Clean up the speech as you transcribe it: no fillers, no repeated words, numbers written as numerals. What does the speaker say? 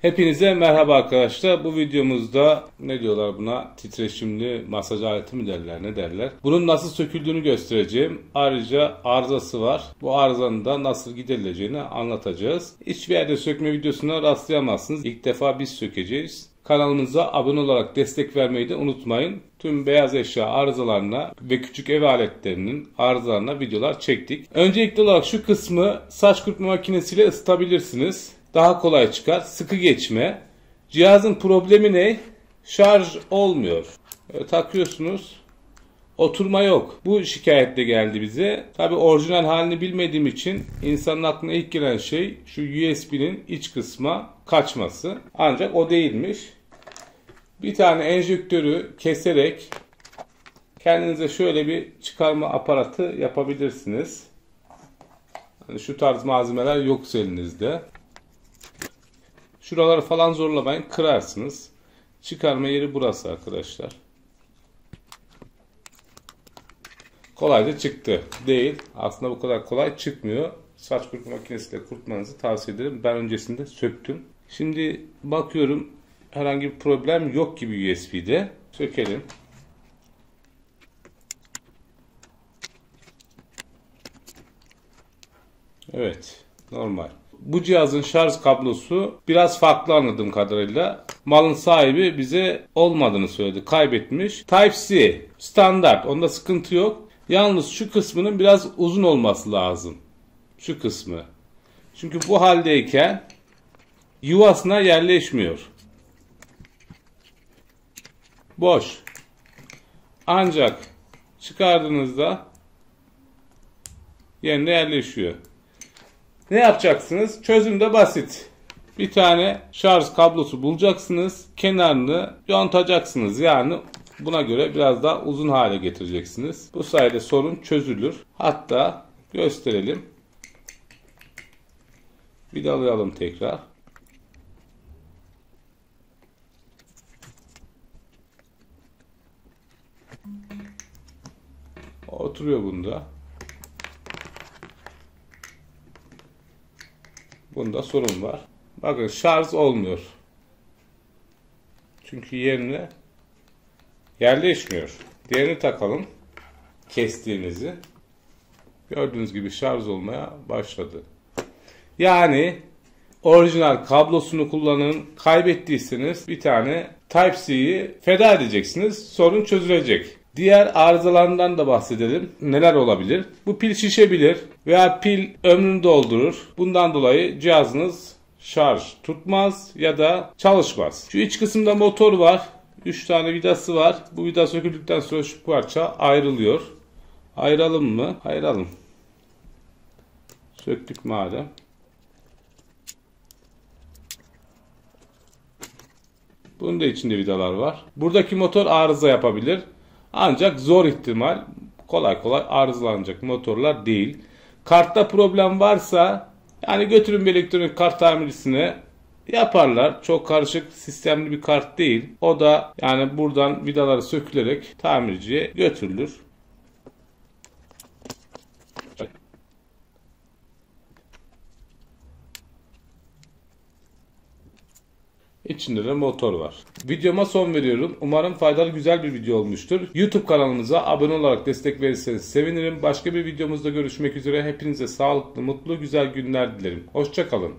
Hepinize merhaba arkadaşlar. Bu videomuzda ne diyorlar buna? Titreşimli masaj aleti mi derler, ne derler? Bunun nasıl söküldüğünü göstereceğim. Ayrıca arızası var. Bu arızanın da nasıl giderileceğini anlatacağız. Hiçbir yerde sökme videosuna rastlayamazsınız. İlk defa biz sökeceğiz. Kanalımıza abone olarak destek vermeyi de unutmayın. Tüm beyaz eşya arızalarına ve küçük ev aletlerinin arızalarına videolar çektik. Öncelikli olarak şu kısmı saç kurutma makinesiyle ısıtabilirsiniz. Daha kolay çıkar. Sıkı geçme. Cihazın problemi ne? Şarj olmuyor. Takıyorsunuz. Oturma yok. Bu şikayetle geldi bize. Tabi orijinal halini bilmediğim için insanın aklına ilk gelen şey şu USB'nin iç kısma kaçması. Ancak o değilmiş. Bir tane enjektörü keserek kendinize şöyle bir çıkarma aparatı yapabilirsiniz. Yani şu tarz malzemeler yoksa elinizde. Şuraları falan zorlamayın, kırarsınız. Çıkarma yeri burası arkadaşlar. Kolayca çıktı. Değil. Aslında bu kadar kolay çıkmıyor. Saç kurutma makinesiyle kurutmanızı tavsiye ederim. Ben öncesinde söktüm. Şimdi bakıyorum herhangi bir problem yok gibi USB'de. Sökelim. Evet. Normal. Bu cihazın şarj kablosu biraz farklı anladığım kadarıyla. Malın sahibi bize olmadığını söyledi. Kaybetmiş. Type-C. Standart. Onda sıkıntı yok. Yalnız şu kısmının biraz uzun olması lazım. Şu kısmı. Çünkü bu haldeyken yuvasına yerleşmiyor. Boş. Ancak çıkardığınızda yerine yerleşiyor. Ne yapacaksınız? Çözüm de basit. Bir tane şarj kablosu bulacaksınız. Kenarını yontacaksınız. Yani buna göre biraz daha uzun hale getireceksiniz. Bu sayede sorun çözülür. Hatta gösterelim. Vidalayalım tekrar. Oturuyor bunda. Bunda sorun var. Bakın şarj olmuyor. Çünkü yerine yerleşmiyor. Diğerini takalım. Kestiğimizi. Gördüğünüz gibi şarj olmaya başladı. Yani orijinal kablosunu kullanın. Kaybettiyseniz bir tane Type-C'yi feda edeceksiniz. Sorun çözülecek. Diğer arızalarından da bahsedelim. Neler olabilir? Bu pil şişebilir veya pil ömrünü doldurur. Bundan dolayı cihazınız şarj tutmaz ya da çalışmaz. Şu iç kısımda motor var. 3 tane vidası var. Bu vida söküldükten sonra şu parça ayrılıyor. Ayıralım mı? Ayıralım. Söktük madem. Bunun da içinde vidalar var. Buradaki motor arıza yapabilir. Ancak zor ihtimal, kolay kolay arızalanacak motorlar değil. Kartta problem varsa yani götürün bir elektronik kart tamircisine, yaparlar. Çok karışık sistemli bir kart değil. O da yani buradan vidaları sökülerek tamirciye götürülür. İçinde de motor var. Videoma son veriyorum. Umarım faydalı, güzel bir video olmuştur. YouTube kanalımıza abone olarak destek verirseniz sevinirim. Başka bir videomuzda görüşmek üzere. Hepinize sağlıklı, mutlu, güzel günler dilerim. Hoşça kalın.